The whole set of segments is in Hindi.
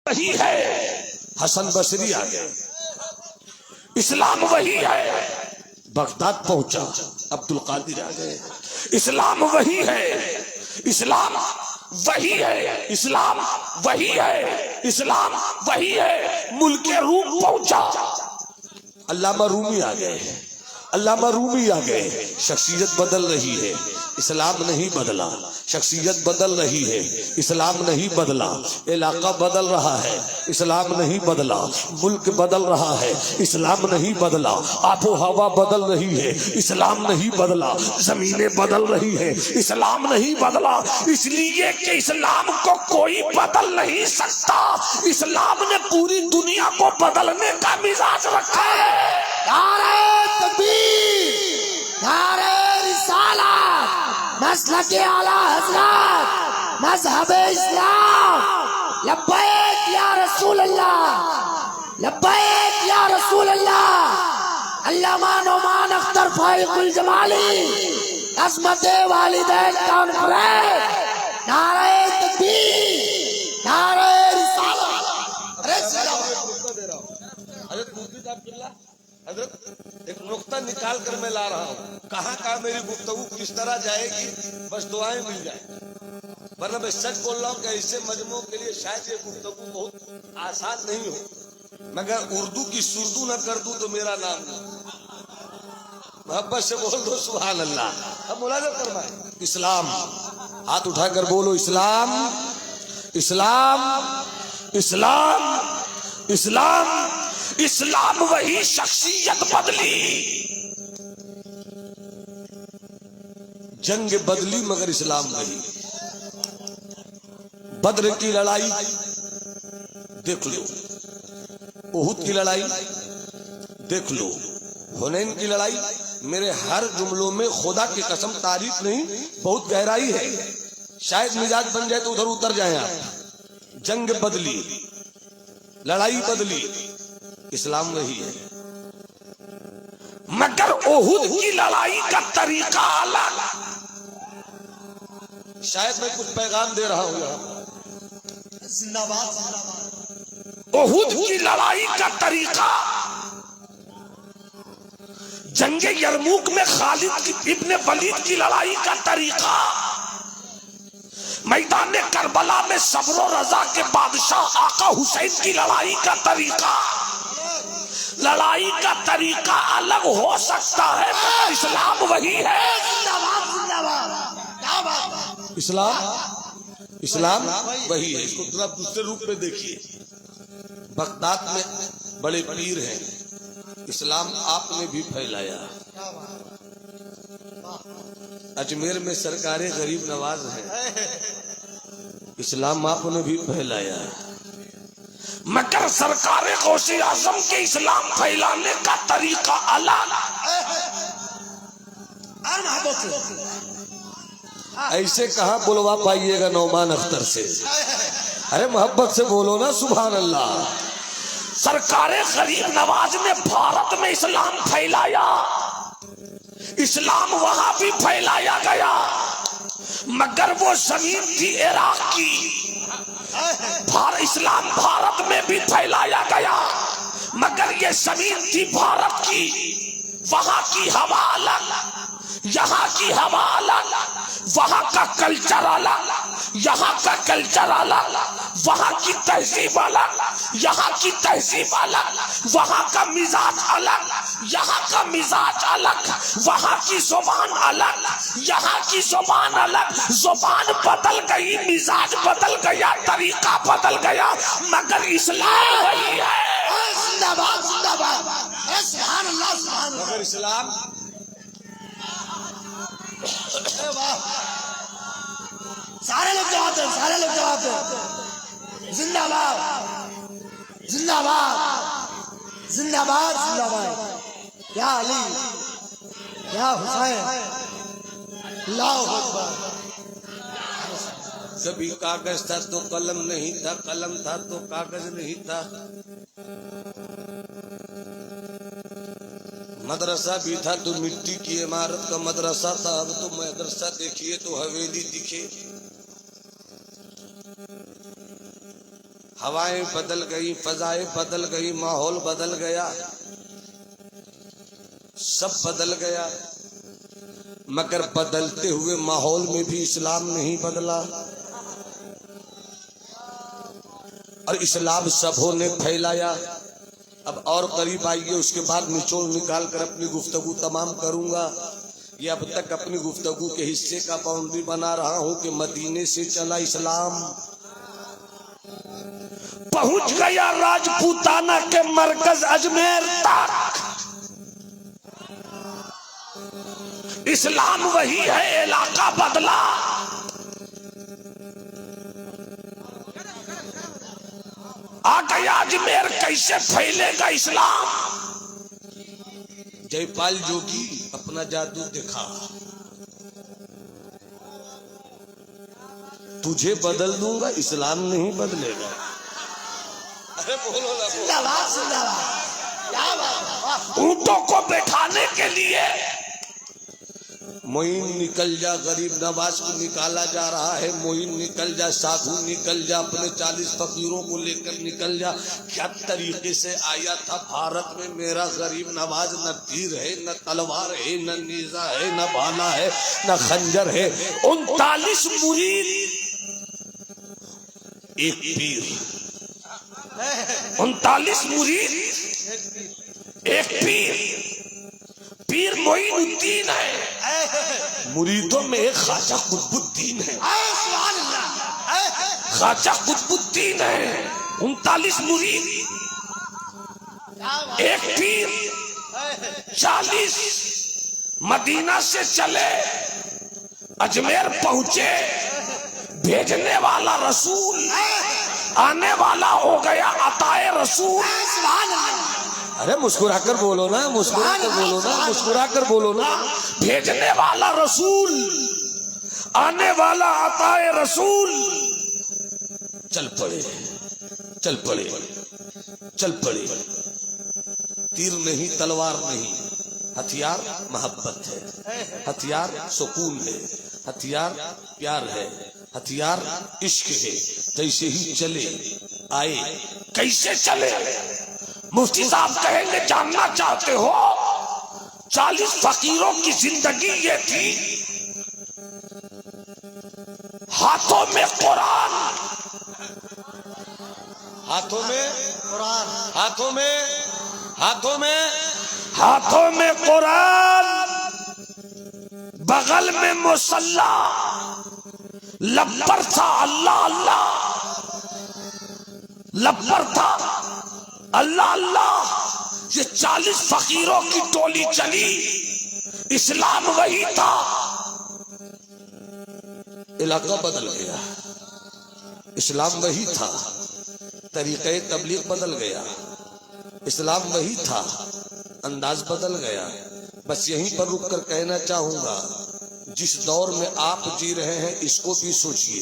वही है, हसन बसरी आ गए। इस्लाम वही है, बगदाद पहुंचा, अब्दुल कादिर आ गए। इस्लाम वही है, इस्लाम वही है, इस्लाम वही है, इस्लाम वही है। मुल्के रूम पहुंचा, अल्लामा रूमी आ गए, अल्लामा रूमी आ गए। शख्सियत बदल रही है, इस्लाम नहीं बदला। शख्सियत बदल रही है, इस्लाम नहीं बदला। इलाका बदल रहा है, इस्लाम नहीं बदला। मुल्क बदल रहा है, इस्लाम नहीं बदला। आबो हवा बदल रही है, इस्लाम नहीं बदला। जमीनें बदल रही है, इस्लाम नहीं बदला। इसलिए कि इस्लाम को कोई बदल नहीं सकता। इस्लाम ने पूरी दुनिया को बदलने का मिजाज रखा है। नारे तकबीर, नारे रिसालत, मसलक आला हज़रत, मज़हब इस्लाम। लब्बैक या रसूल अल्लाह, लब्बैक या रसूल अल्लाह। अल्लामा नौमान अख्तर फाइकुल जमाली, अज़मत वालिदैन कॉन्फ्रेंस। नारे तकबीर, नारे रिसालत। हजरत एक नुक्ता निकाल कर मैं ला रहा हूँ, कहाँ कहाँ मेरी गुफ्तगू किस तरह जाएगी, बस दुआएं मिल जाए। वरना मैं सच बोल रहा हूँ कि ऐसे मजमों के लिए शायद ये गुफ्तगू बहुत आसान नहीं हो, मगर उर्दू की सुर्दू न कर दूं तो मेरा नाम नहीं। मोहब्बत से बोल दो सुभान अल्लाह। अब मुलाज़ा फरमाए, इस्लाम, हाथ उठाकर बोलो इस्लाम, इस्लाम, इस्लाम, इस्लाम। इस्लाम वही शख्सियत बदली, जंग बदली मगर इस्लाम वही। बद्र की लड़ाई देख लो, उहुद की लड़ाई देख लो, हुनैन की लड़ाई। मेरे हर जुमलों में खुदा की कसम तारीफ नहीं, बहुत गहराई है। शायद मिजाज बन जाए तो उधर उतर जाए आप। जंग बदली, लड़ाई बदली, इस्लाम वही है। मगर उहुद की लड़ाई का तरीका अलग। शायद मैं कुछ पैगाम दे रहा हूँ यहाँ। उहुद की लड़ाई का तरीका, जंगे यरमुक में खालिद इब्ने वलीद की लड़ाई का तरीका, मैदान करबला में सब्र और रजा के बादशाह आका हुसैन की लड़ाई का तरीका। लड़ाई का तरीका अलग हो सकता है, मगर इस्लाम वही है। इस्लाम, इस्लाम वही है। इसको थोड़ा दूसरे रूप में देखिए। बगदाद में बड़े पीर हैं, इस्लाम आपने भी फैलाया। अजमेर में सरकारे गरीब नवाज हैं, इस्लाम आपने भी फैलाया। मगर सरकारे गौसे आजम के इस्लाम फैलाने का तरीका अलग। ऐसे कहाँ बुलवा पाइएगा नौमान अख्तर से? अरे मोहब्बत से बोलो ना सुभान अल्लाह। सरकारे गरीब नवाज ने भारत में इस्लाम फैलाया, इस्लाम वहां भी फैलाया गया, मगर वो जमीन थी इराक की। इस्लाम भारत में भी फैलाया गया, मगर ये जमीन थी भारत की। वहां की हवा अलग, यहाँ की हवा अलग, वहां का कल्चर अलग, यहाँ का कल्चर अलग, वहां की तहजीब अलग, यहाँ की तहजीब अलग, वहां का मिजाज अलग, यहाँ का मिजाज अलग, वहां की जुबान अलग, यहाँ की जुबान अलग। जुबान बदल गई, मिजाज बदल गया, तरीका बदल गया, मगर इस्लाम वही है। जिंदाबाद, जिंदाबाद, सुभान अल्लाह, सुभान अल्लाह। मगर इस्लाम, सारे लोग जवाब दें, सारे लोग जवाब दें। जिंदाबाद, जिंदाबाद, जिंदाबाद, जिंदाबाद। या अली, या हुसैन, अल्लाहू अकबर। कभी कागज था तो कलम नहीं था, कलम था तो कागज नहीं था। मदरसा भी था तो मिट्टी की इमारत का मदरसा था, अब तो मदरसा देखिए तो हवेली दिखे। हवाएं बदल गई, फजाएं बदल गई, माहौल बदल गया, सब बदल गया, मगर बदलते हुए माहौल में भी इस्लाम नहीं बदला। और इस्लाम सबों ने फैलाया। अब और करीब आइए, उसके बाद निचोड़ निकाल कर अपनी गुफ्तगू तमाम करूंगा। ये अब तक अपनी गुफ्तगू के हिस्से का बाउंड्री बना रहा हूं कि मदीने से चला इस्लाम, पहुंच गया राजपूताना के मरकज अजमेर तक। इस्लाम वही है, इलाका बदला। आ गया अजमेर, कैसे फैलेगा इस्लाम? जयपाल जोगी अपना जादू दिखा। तुझे बदल दूंगा, इस्लाम नहीं बदलेगा। अरे बोलो ना, बोलो। जिंदाबाद जिंदाबाद, क्या बात है। ऊंटों को बैठाने के लिए मोइन निकल जा, गरीब नवाज को निकाला जा रहा है। मोइन निकल जा, साधु निकल जा, अपने 40 फकीरों को लेकर निकल जा। क्या तरीके से आया था भारत में मेरा गरीब नवाज। न तीर है, न तलवार है, न नेजा है, न भाला है, न खंजर है। 39 मुरीद, एक पीर। 39 मुरीद, एक पीर। पीर मोइनुद्दीन है, मुरीदों में एक ख्वाजा कुतुबुद्दीन है। ख्वाजा कुतुबुद्दीन है। 39 मुरीद, एक पीर। 40 मदीना से चले, अजमेर पहुंचे। भेजने वाला रसूल, आने वाला हो गया अताए रसूल। अरे मुस्कुराकर बोलो ना, मुस्कुराकर बोलो ना, मुस्कुराकर बोलो ना। भेजने वाला रसूल, आने वाला अताए रसूल। चल पड़े, चल पड़े, चल पड़े। तीर नहीं, तलवार नहीं, हथियार मोहब्बत है, हथियार सुकून है, हथियार प्यार है, हथियार इश्क है। जैसे ही चले आए, कैसे चले? मुफ्ती साहब कहेंगे, जानना चाहते हो? 40 फकीरों की जिंदगी ये थी। हाथों में कुरान, हाथों में कुरान, हाथों में, हाथों में, हाथों में कुरान, बगल में मुसल्ला, लब पर था अल्लाह अल्लाह, लब पर था अल्लाह अल्लाह। ये 40 फकीरों की टोली चली, इस्लाम वही था। इलाका बदल गया, इस्लाम वही था। तरीक़े तबलीग बदल गया, इस्लाम वही था। अंदाज बदल गया। बस यहीं पर रुक कर कहना चाहूंगा, जिस दौर में आप जी रहे हैं इसको भी सोचिए।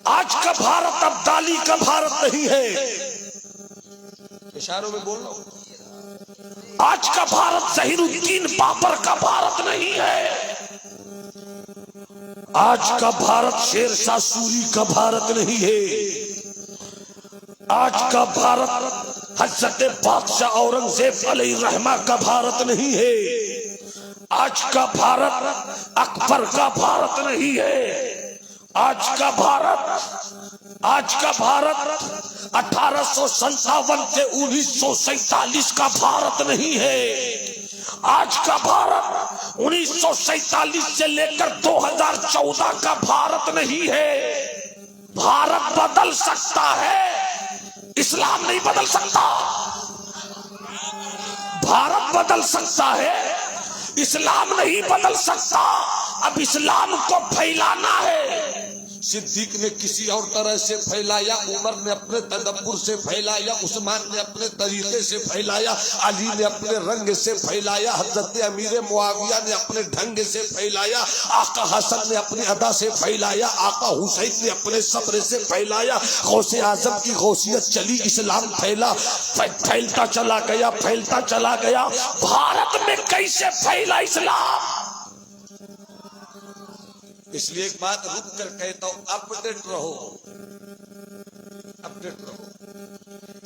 आज का भारत अब्दाली का भारत नहीं है। इशारों में बोल रहा हूं। आज का भारत ज़हीरुद्दीन बाबर का भारत नहीं है। आज का भारत शेरशाह सूरी का भारत नहीं है। आज का भारत हज़रत बादशाह औरंगजेब अलैहिर्रहमा का भारत नहीं है। आज का भारत अकबर का भारत नहीं है। आज का भारत 1857 से 1947 का भारत नहीं है। आज का भारत 1947 से लेकर 2014 का भारत नहीं है। भारत बदल सकता है, इस्लाम नहीं बदल सकता। भारत बदल सकता है, इस्लाम नहीं बदल सकता। अब इस्लाम को फैलाना है। सिद्दीक ने किसी और तरह से फैलाया, उमर ने अपने तदब्बुर से फैलाया, उस्मान ने अपने तरीके से फैलाया, अली ने अपने रंग से फैलाया, हजरत अमीर मुआविया ने अपने ढंग से फैलाया, आका हसन ने अपनी अदा से फैलाया, आका हुसैन ने अपने सब्र से फैलाया। गौसे आजम की गौसियत चली, इस्लाम फैलता चला गया, फैलता चला गया। भारत में कैसे फैला इस्लाम? इसलिए एक बात रुक कर कहता हूं, अपडेट रहो, अपडेट रहो।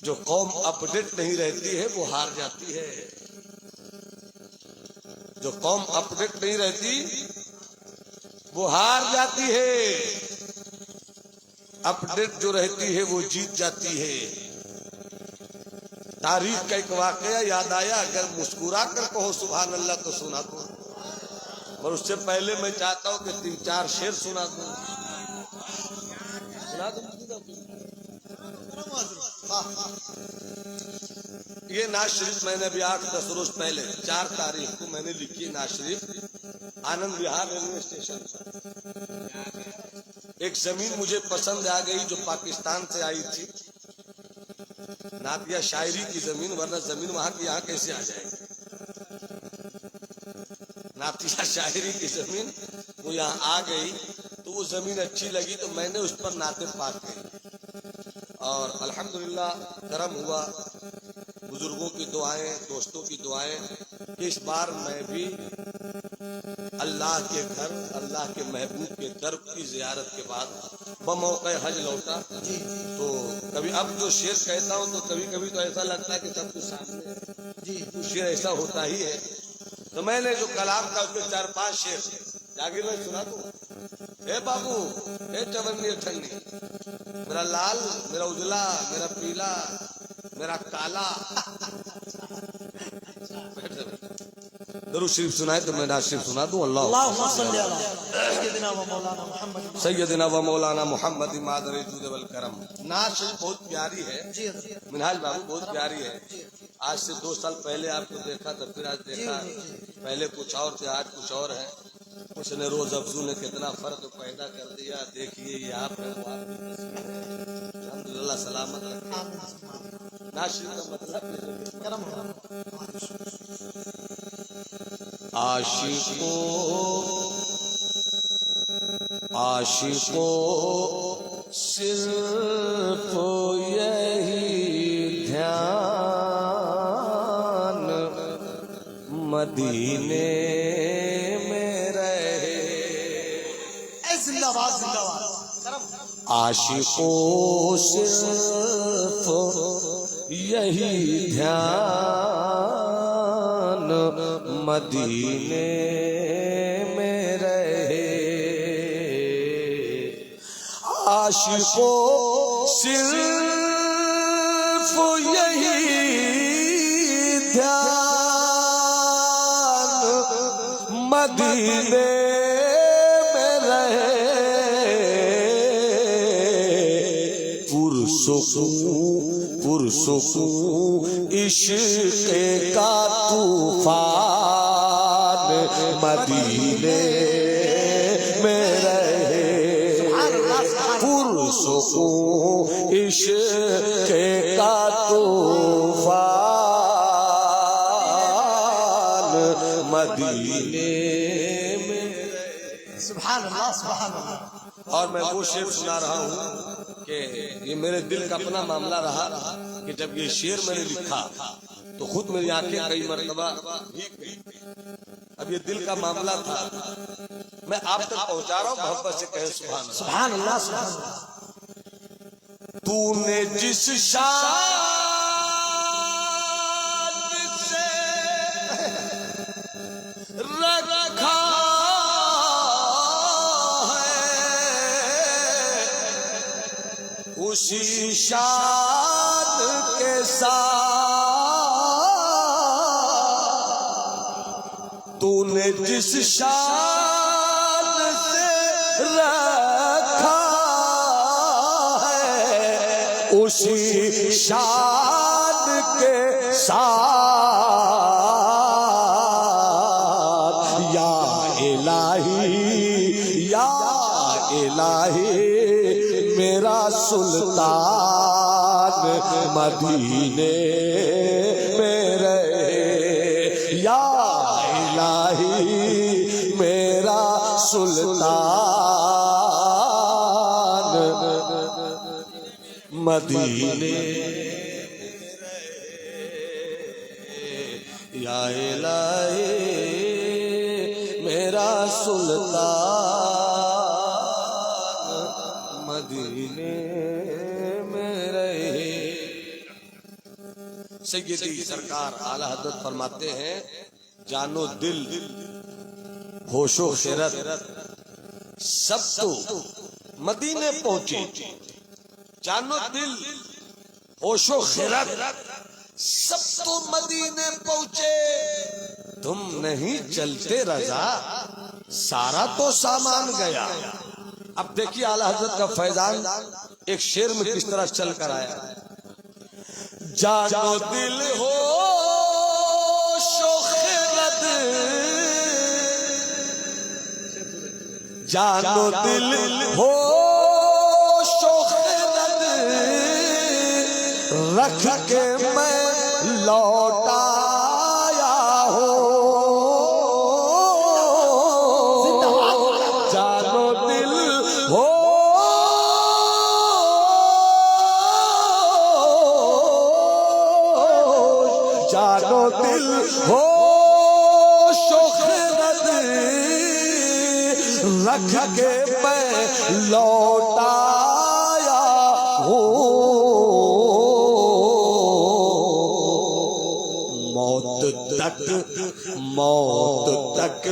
जो कौम अपडेट नहीं रहती है वो हार जाती है। जो कौम अपडेट नहीं रहती वो हार जाती है। अपडेट जो रहती है वो जीत जाती है। तारीख का एक वाकया याद आया, अगर मुस्कुरा कर कहो सुभान अल्लाह तो सुना दो, और उससे पहले मैं चाहता हूं कि 3-4 शेर सुना दूं। सुना दूं? ये नाज शरीफ मैंने अभी 8-10 रोज पहले 4 तारीख को मैंने लिखी नाज शरीफ, आनंद विहार रेलवे स्टेशन। एक जमीन मुझे पसंद आ गई जो पाकिस्तान से आई थी, नातिया शायरी की जमीन, वरना जमीन वहां की यहाँ कैसे आ जाएगी। नातिया शायरी की जमीन वो यहाँ आ गई, तो वो जमीन अच्छी लगी तो मैंने उस पर नाते पाक की, और अल्हम्दुलिल्लाह करम हुआ, बुजुर्गों की दुआएं, दोस्तों की दुआएं कि इस बार मैं भी अल्लाह के घर, अल्लाह के महबूब के दर की जियारत के बाद बमौक़े हज लौटा। तो कभी अब जो शेर कहता हूँ तो कभी कभी तो ऐसा लगता है कि सब कुछ सामने जी, कुछ शेर ऐसा होता ही है। तो मैंने जो कलाम था उसमें 4-5 शेर जागीर में सुना दूं। हे बाबू, हे चवन्नी ठन्नी, मेरा लाल, मेरा उजला, मेरा पीला, मेरा काला। दरूद शरीफ सुनाए तो मैं नाज शरीफ सुना दूं। अल्लाह सैयदना व मौलाना मोहम्मद मादर जुद वल करम। नाज शरीफ बहुत प्यारी है मिनहाज बाबू, बहुत प्यारी है। आज से 2 साल पहले आपको देखा तो फिर आज देखा, पहले कुछ और थे, आज कुछ और है। उसने रोज अफजू ने कितना फर्क पैदा कर दिया। देखिए ये आप अल्हम्दुलिल्लाह सलामत रखे। नाज शरीफ का मतलब आशिकों सिर्फ यही ध्यान मदीने में रहे। जिंदाबाद जिंदाबाद। आशिकों सिर्फ यही ध्यान मदीने में रहे। आशिकों सिर्फ यही ध्यान मदीने में रहे। पुरसुकून इश्क़ का तूफान मदीने में रहे। पुरसुकून इश्क़ का तूफान मदीने में रहे। सुभान अल्लाह सुभान अल्लाह। और मैं वो शेर सुना रहा हूँ कि ये मेरे दिल का अपना मामला रहा कि जब ये शेर मैंने लिखा तो खुद मेरी आंखें कई मरतबा भीग गई। अब ये दिल का मामला था, मैं आप तक पहुंचा रहा हूँ, मोहब्बत से कहे सुभान अल्लाह। सुभान अल्लाह सुभान अल्लाह। तूने जिस शान से रखा उसी शान के साथ तूने जिस शान से रखा है उसी शान के साथ या इलाही मेरा सुल्तान मदीने में रहे। या इलाही मेरा सुल्तान मदीने में रहे। या इलाही मेरा सुल्तान मदीने में रहे। सैयदी सरकार आला हज़रत फरमाते हैं, जानो दिल होशो खैरत सब तो मदीने पहुंचे। जानो दिल होशो खैरत सब तो मदीने पहुंचे। तुम नहीं चलते रजा, सारा तो सामान गया। अब देखिए आला हज़रत का फैजान एक शेर में किस तरह चल कर आया। जानो दिल हो शोखरत, जानो दिल हो शोखरत, रख के मैं लौटाया हो। जानो दिल हो जानो दिल हो शोखरत, रख के मैं लौटाया हो। मौत तक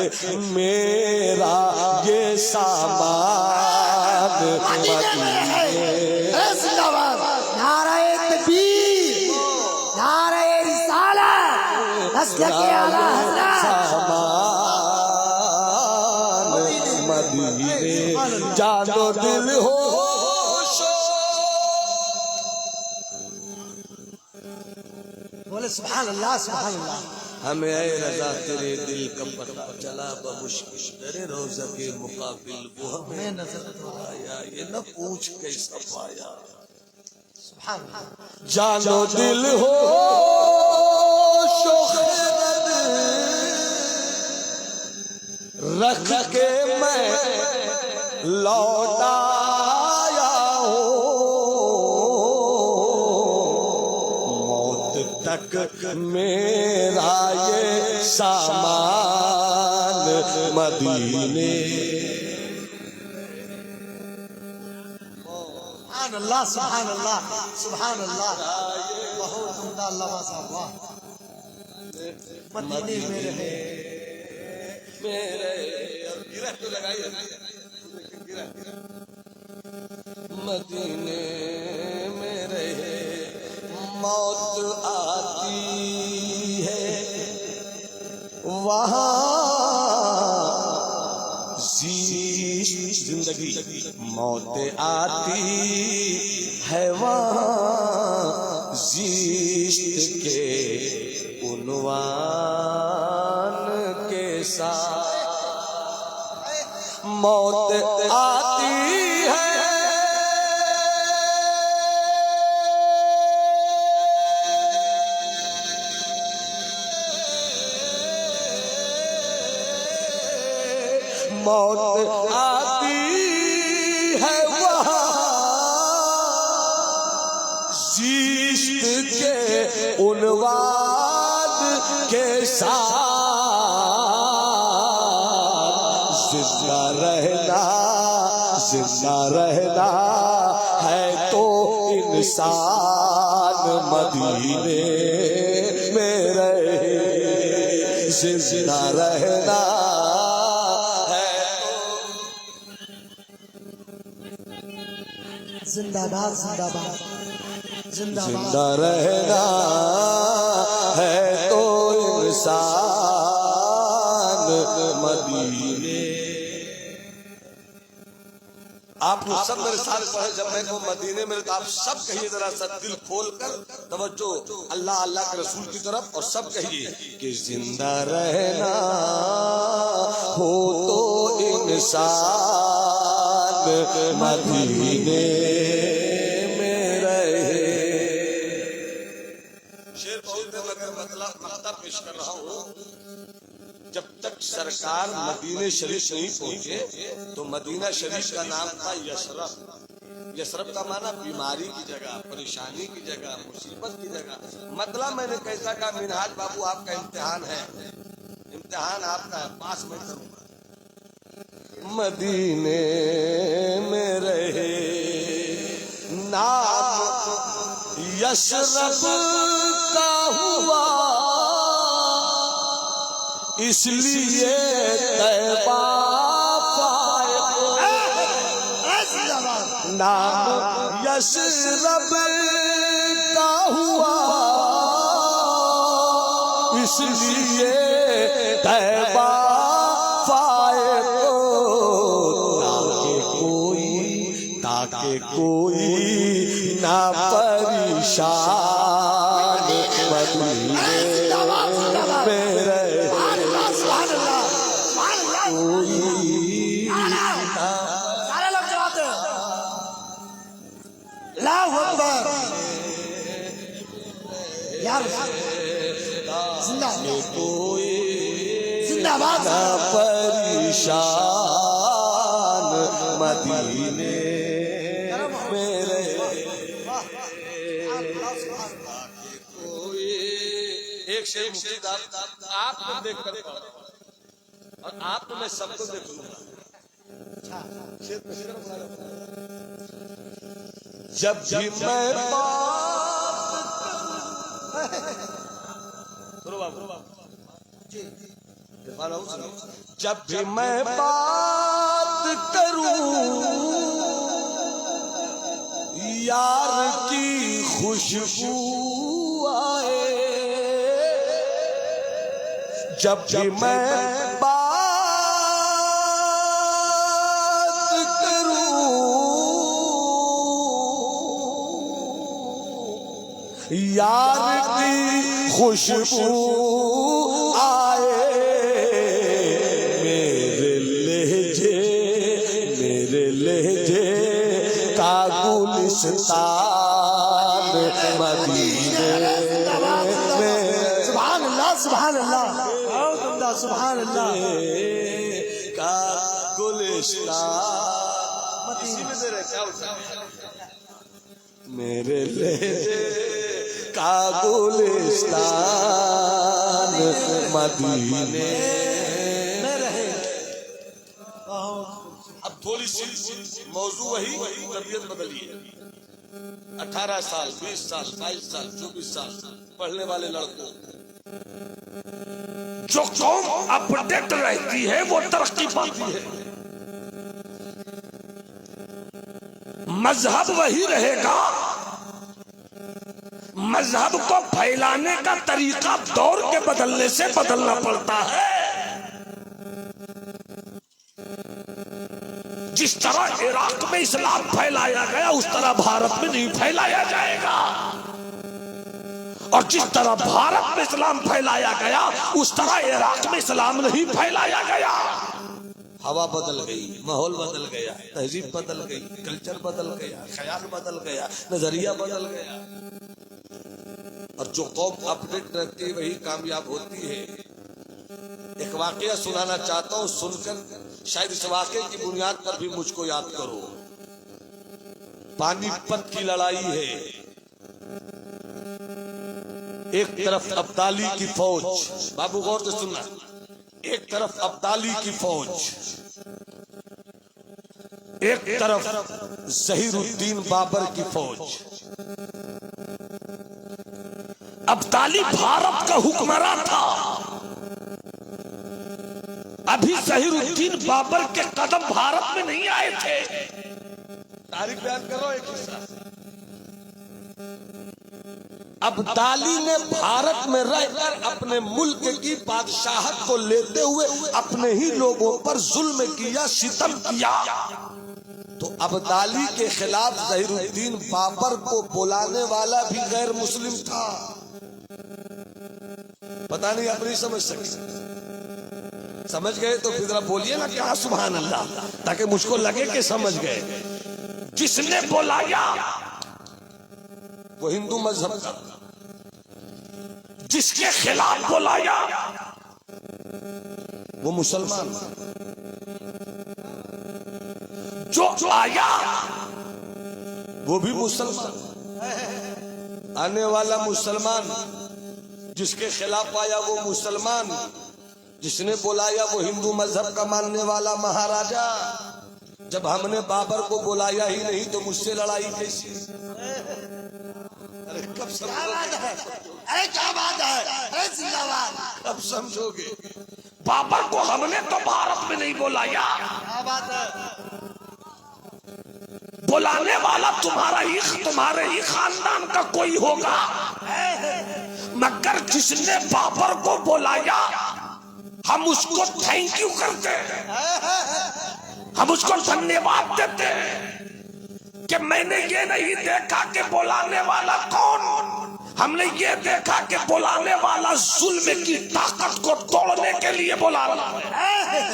मेरा ये सामान नारे तकबीर, नारे रिसालत, मसलके आला हज़रत। मदीने जानो दिल हो। बोले सुभान अल्लाह, सुभान अल्लाह। हमें ऐ रजा तेरे दिल का पता चला बमुश्किल तेरे रोज़ा के मुकाबिल वो हमें नजर आया। ये न पूछ कैसा पाया। सुभान अल्लाह। जानो दिल हो शोखरत, रख के मैं लौटाया हो। मौत तक मेरा ये सामान मदीने। सुभान अल्लाह, सुभान अल्लाह, सुभान अल्लाह। बहुत उम्दा अल्लाह माशाअल्लाह। मदीने में रहे मेरे गिरह तो लगाइए। मदीने में रहे मौत आती है, वहाँ जिंदगी मौत आती है, वहाँ जीत के उन्वान के साथ मौत आती है। मौत आती है वहाँ जीत के उन्वान के साथ। जिंदा रहना, जिंदा रहना है तो इंसान मदीने में रहे। जिंदा रहना जिंदाबाद, जिंदाबाद, जिंदाबाद। जिंदा रहना है तो इंसान मदीने। आप लोग सब मेरे साथ पढ़े। जब मैं को मदीने में तो आप सब कहिए जरा सा दिल खोल कर तवज्जो अल्लाह अल्लाह के रसूल की तरफ, और सब कहिए कि जिंदा रहना हो तो इंसान मदीने में रहे। शेर बोलते मगर मतलब पेश कर रहा हूँ। जब तक सरकार मदीने शरीफ नहीं पहुंचे तो मदीना शरीफ का नाम था यशरफ। यशरफ का माना बीमारी की जगह, परेशानी की जगह, मुसीबत की जगह। मतलब मैंने कैसा कहा, मिनहाज बाबू आपका इम्तिहान है, इम्तिहान आपका है, पास में करूंगा। मदीने में रहे यशरब का हुआ इसलिए तैबा पाए नाम यशरब का हुआ इसलिए तैबा पाए ताके कोई ना परेशान मदीने में रहे सारे लोग जवाब दो। अल्लाहु अकबर। यार जिंदाबाद ना परेशान मदीने में रहे एक शेर मुफ्तीदार आपको देख कर और आपको मैं सबको देखूंगा। जब भी मैं जब भी मैं बात करूं यार की खुशबू आए जब भी मैं बात करूं यार की खुशबू आए मेरे लहजे का गुलिस्तान मदीने में सुभान अल्लाह सुभान अल्लाह बहुत उम्दा सुभान अल्लाह का गुलिस्तान इसी में से क्या होता है मेरे लहजे का गुलिस्तान मदीने में रहे। अब थोड़ी सी मौजू वही तबीयत बदली है। 18 साल 20 साल 22 साल 24 साल पढ़ने वाले लड़कों जो कौम अपडेट रहती है वो तरक्की पाती है। मजहब वही रहेगा, मजहब को फैलाने का तरीका दौर के बदलने से बदलना पड़ता है। जिस तरह इराक में इस्लाम फैलाया गया उस तरह भारत में नहीं फैलाया जाएगा, और जिस तरह भारत में इस्लाम फैलाया गया उस तरह इराक में इस्लाम नहीं फैलाया गया। हवा बदल गई, माहौल बदल गया, तहजीब बदल गई, कल्चर बदल गया, ख्याल बदल गया, नजरिया बदल गया। और जो कौम अपडेट रहती है वही कामयाब होती है। एक वाकया सुनाना चाहता हूँ, सुनकर शायद इस वाकये की बुनियाद पर भी मुझको याद करो। पानीपत की लड़ाई है, एक तरफ अब्दाली की फौज, बाबू गौर से सुनना, एक तरफ अब्दाली की फौज, एक तरफ ज़हीरुद्दीन बाबर की फौज। अब्दाली भारत का हुक्मरान था, अभी ज़हीरुद्दीन बाबर के कदम भारत में नहीं आए थे। तारीख बयान करो एक हिस्सा। अब्दाली ने भारत में रहकर अपने मुल्क की बादशाहत को लेते हुए अपने ही लोगों पर जुल्म किया, सितम किया। तो अब्दाली के खिलाफ ज़हीरुद्दीन बाबर को बुलाने वाला भी गैर मुस्लिम था। पता नहीं अपनी समझ सके, समझ गए तो फिर जरा बोलिए ना क्या सुभान अल्लाह, ताकि मुझको लगे कि समझ गए। जिसने बुलाया वो हिंदू मजहब का, जिसके खिलाफ बुलाया वो मुसलमान, जो आया वो भी मुसलमान। आने वाला मुसलमान, जिसके खिलाफ आया वो मुसलमान, जिसने बुलाया वो हिंदू मजहब का मानने वाला महाराजा। जब हमने बाबर को बुलाया ही नहीं तो मुझसे लड़ाई कैसी? कब क्या समझोगे? बात है? अरे क्या बात है? अरे जिंदाबाद। कब समझोगे? बाबर को हमने तो भारत में नहीं बुलाया, क्या बात है? बुलाने वाला तुम्हारे ही खानदान का कोई होगा, मगर जिसने बाबर को बुलाया हम उसको थैंक यू करते हैं, हम उसको धन्यवाद देते हैं कि मैंने ये नहीं देखा कि बुलाने वाला कौन, हमने ये देखा कि बुलाने वाला जुल्म की ताकत को तोड़ने के लिए बुला रहा है।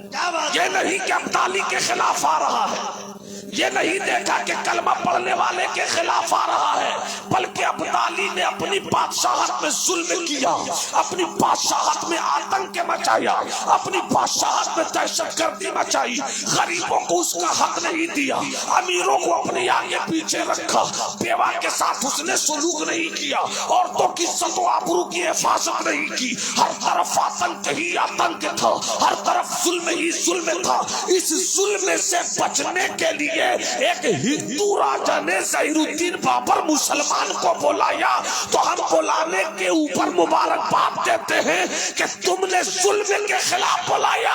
क्या बात? ये नहीं कि अब्दाली के खिलाफ आ रहा है, ये नहीं देखा कि कलमा पढ़ने वाले के खिलाफ आ रहा है, बल्कि अब्दाली ने अपनी बादशाहत में जुल्म किया, अपनी बादशाहत में आतंक मचाया, अपनी बादशाहत में दहशतगर्दी मचाई, गरीबों को उसका हक नहीं दिया, अमीरों को अपने आगे पीछे रखा, बेवा के साथ उसने सुलूक नहीं किया, औरतों की इज्जत और आबरू की हिफाजत नहीं की। हर तरफ आतंक ही आतंक था, हर तरफ जुल्म ही जुल्म था। इस जुल्म से बचने के लिए एक हिंदू राजा ने ज़हीरुद्दीन बाबर मुसलमान को बुलाया, तो हम बुलाने के ऊपर मुबारकबाद देते हैं कि तुमने जुल्म के खिलाफ बुलाया।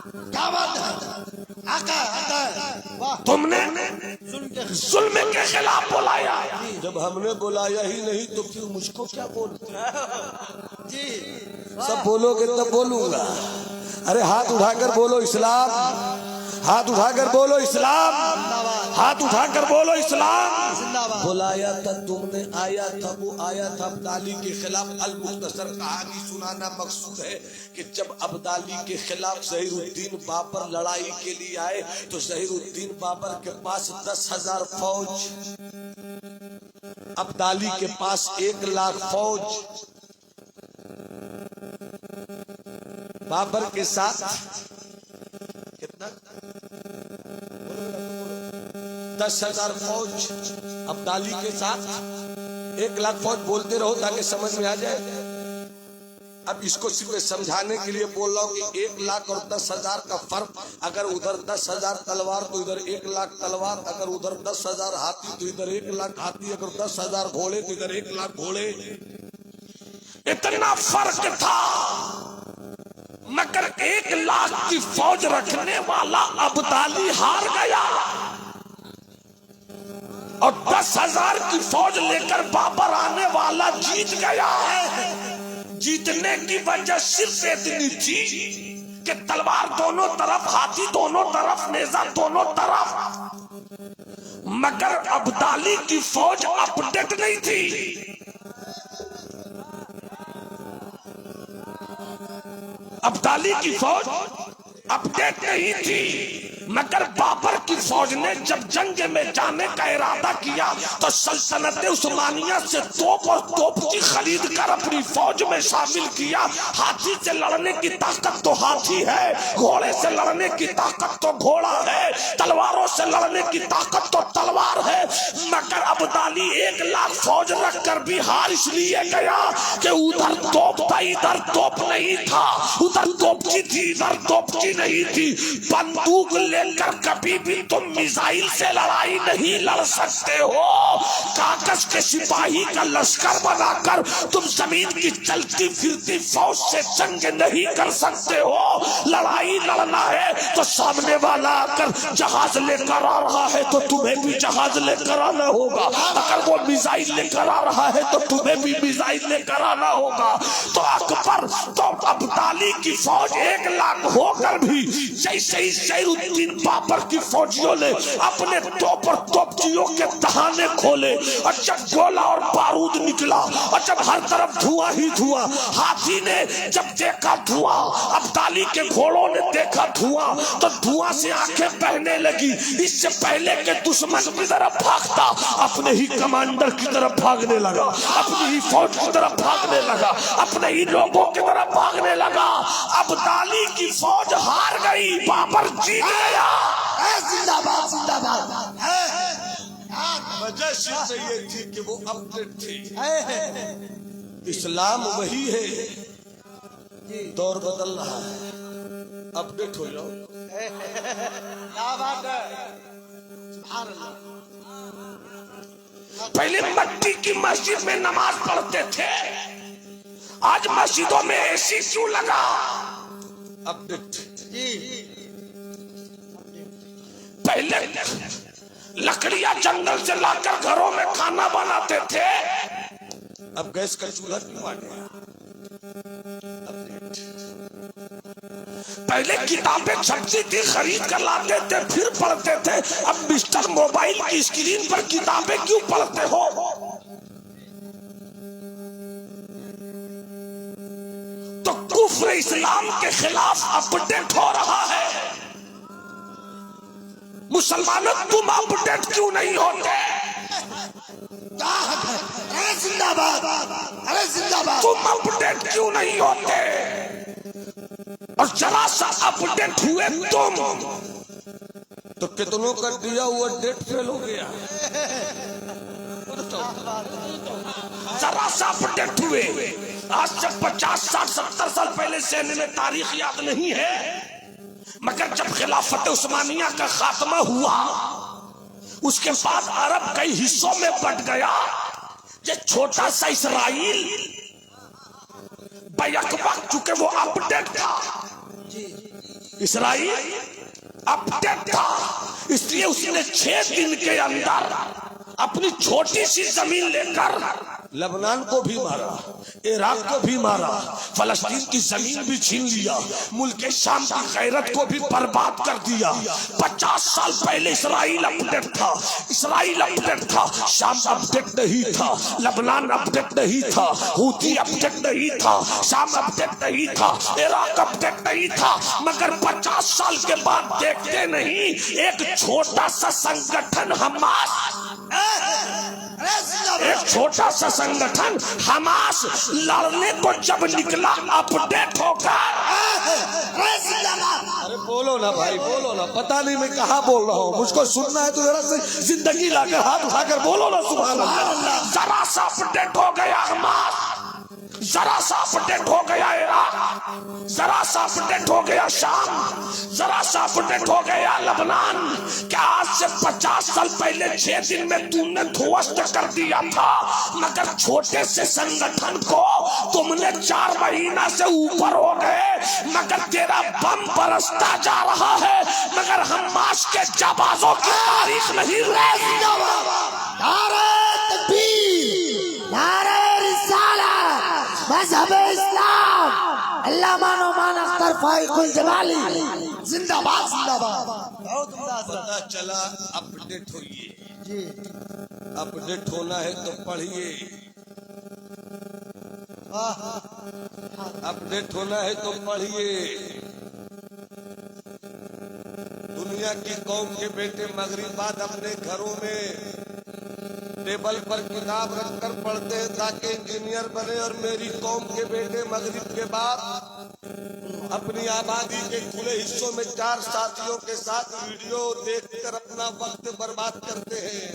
क्या बात है? आका वाह, तुमने सुन के जुल्म के खिलाफ बुलाया। जब हमने बुलाया ही नहीं तो फिर मुझको क्या बोलते? जी सब बोलोगे तब बोलूंगा। अरे हाथ उठाकर बोलो इस्लाम, हाथ उठाकर बोलो इस्लाम, हाथ उठाकर बोलो इस्लाम। जिंदाबाद। बुलाया था तुमने, आया था वो, आया था अब्दाली के खिलाफ। अल मुख्तसर कहानी सुनाना मकसूद है कि जब अब्दाली के खिलाफ ज़हीरुद्दीन बाबर लड़ाई के लिए आए तो ज़हीरुद्दीन बाबर के पास 10,000 फौज, अब्दाली के पास 1 लाख फौज। बाबर के साथ कितना? 10,000 फौज, अब्दाली के साथ 1 लाख फौज। बोलते रहो ताकि समझ में आ जाए। अब इसको सिर्फ समझाने के लिए बोल रहा हूँ कि 1 लाख और 10,000 का फर्क। अगर उधर 10,000 तलवार तो इधर 1 लाख तलवार, अगर उधर 10,000 हाथी तो इधर 1 लाख हाथी, अगर 10,000 घोड़े तो इधर 1 लाख घोड़े। इतना फर्क था, मगर 1 लाख की फौज रखने वाला अब्दाली हार गया और 10,000 की फौज लेकर बाबर आने वाला जीत गया। जीतने की वजह सिर्फ इतनी थी कि तलवार दोनों तरफ, हाथी दोनों तरफ, नेजा दोनों तरफ, मगर अब्दाली की फौज अपडेट नहीं थी। अब्दाली की फौज अपडेट नहीं थी, मगर बाबर की फौज ने जब जंग में जाने का इरादा किया तो सल्तनत उस्मानिया से तोप और तोप की खरीद कर अपनी फौज में शामिल किया। हाथी से लड़ने की ताकत तो हाथी है, घोड़े से लड़ने की ताकत तो घोड़ा है, तलवारों से लड़ने की ताकत तो तलवार है। मगर अब्दाली 1 लाख फौज रखकर भी हार इसलिए गया कि उधर तोप था, इधर तोप नहीं था, उधर तोप की थी, इधर तोप की नहीं थी। बंदूक लेकर कभी भी तुम मिसाइल से लड़ाई नहीं लड़ सकते हो। कागज के सिपाही का लश्कर बनाकर तुम जमीन की चलती फिरती फौज से जंग नहीं कर सकते हो। लड़ाई लड़ना है तो सामने वाला अगर जहाज लेकर आ रहा है तो तुम्हें भी जहाज लेकर आना होगा, अगर वो मिसाइल लेकर आ रहा है तो तुम्हें भी मिसाइल लेकर आना होगा। तो अकबर तो अब्दाली की फौज 1 लाख होकर भी जैसे ही ज़हीरुद्दीन बाबर की फौजियों ने अपने तोप और तोपचियों के दहाने खोले और जब गोला और बारूद निकला और जब हर तरफ धुआं ही धुआं, हाथी ने जब देखा धुआं, अब्दाली के घोड़ों ने देखा धुआं, तो धुआं से आंखें बहने लगी। इससे पहले के दुश्मन की तरफ भागता अपने ही कमांडर की तरफ भागने लगा, अपनी ही फौज की तरफ भागने लगा, अपने ही लोगों की तरफ भागने लगा। अब्दाली की फौज हार गई, बाबर जीत गया। जिंदाबाद जिंदाबाद। वजह सिर्फ ये थी कि वो अपडेट थी। इस्लाम वही है, दौर बदल रहा है, अपडेट हो जाओ। क्या बात है? सुभान अल्लाह। पहले मट्टी की मस्जिद में नमाज पढ़ते थे, आज मस्जिदों में एसी क्यों लगा? अपडेट। जी पहले लकड़ियां जंगल से लाकर घरों में खाना बनाते थे, अब गैस का चूल्हा क्यों आ गया? पहले किताबें छपती थी, खरीद कर लाते थे, फिर पढ़ते थे। अब मिस्टर मोबाइल की स्क्रीन पर किताबें क्यों पढ़ते हो? तो कुफ्र इस्लाम के खिलाफ अपडेट हो रहा है। मुसलमानों तुम अपडेट क्यों नहीं होते? अरे जिंदाबाद, अरे जिंदाबाद। तुम अपडेट क्यों नहीं होते? और जरा सा अपडेट हुए तुम तो कितनों का दिया हुआ डेट फेल हो गया। जरा सा अपडेट हुए। आज से 50, 60, 70 साल पहले से में तारीख याद नहीं है, मगर जब खिलाफत उस्मानिया का खात्मा हुआ, उसके बाद अरब कई हिस्सों में बंट गया। ये छोटा सा इसराइल बैकवक्त, चूंकि वो अपडेट था, इसराइल अपडेट था, इसलिए उसने 6 दिन के अंदर अपनी छोटी सी जमीन लेकर लबनान को भी मारा, इराक को भी मारा, फलस्तीन की जमीन भी छीन लिया, मुल्क शाम की गैरत को भी बर्बाद कर दिया। 50 साल पहले इसराइल अपडेट था, इसराइल अपडेट था, शाम अपडेट नहीं था, लबनान अपडेट नहीं था, हूती अपडेट नहीं था, शाम अपडेट नहीं था, इराक अपडेट नहीं था। मगर 50 साल के बाद देखते नहीं, एक छोटा सा संगठन हमास, एक छोटा सा संगठन हमास लड़ने को जब निकला, अपडेट होकर। अरे बोलो ना भाई, बोलो ना। पता नहीं मैं कहाँ बोल रहा हूँ, मुझको सुनना है तो जरा से जिंदगी लाकर हाथ उठाकर बोलो ना, सुभान अल्लाह। जरा सा अपडेट हो गया हमास, जरा सा अपडेट हो गया इराक, जरा सा अपडेट हो गया शाम, जरा सा अपडेट हो गया लबनान। क्या आज से 50 साल पहले 6 दिन में तुमने ध्वस्त कर दिया था, मगर छोटे से संगठन को तुमने 4 महीना से ऊपर हो गए, मगर तेरा बम बरसता जा रहा है, मगर हमास के जाबाजों की तारीख नहीं रहेगी। नारे तकबीर, नारे रिसालत, मज़हब इस्लाम, अल्लाह मानो मान अख्तर फाइकुल जमाली, जिंदाबाद जिंदाबाद। बहुत उम्दा हज़रत। पता चला अपडेट होइए, जी अपडेट होना है तो पढ़िए, अपडेट होना है तो पढ़िए। दुनिया की कौम के बेटे मगरिब बाद अपने घरों में टेबल पर किताब रखकर पढ़ते हैं ताकि इंजीनियर बने, और मेरी कौम के बेटे मगरिब के बाद अपनी आबादी के खुले हिस्सों में 4 साथियों के साथ वीडियो देखकर अपना वक्त बर्बाद करते हैं।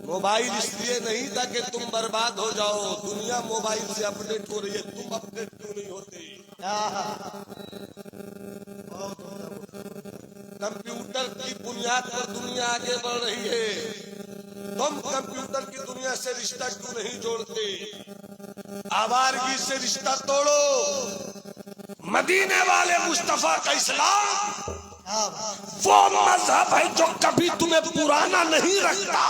मोबाइल इसलिए नहीं ताकि तुम बर्बाद हो जाओ, दुनिया मोबाइल से अपडेट हो रही है, तुम अपडेट क्यों नहीं होते? कंप्यूटर की बुनियाद पर दुनिया आगे बढ़ रही है, तुम कंप्यूटर की दुनिया से रिश्ता क्यों नहीं जोड़ते? आवारगी से रिश्ता तोड़ो। मदीने वाले मुस्तफा का इस्लाम वो मजहब है जो कभी तुम्हें पुराना नहीं रखता,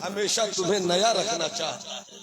हमेशा तुम्हें नया रखना चाहता है।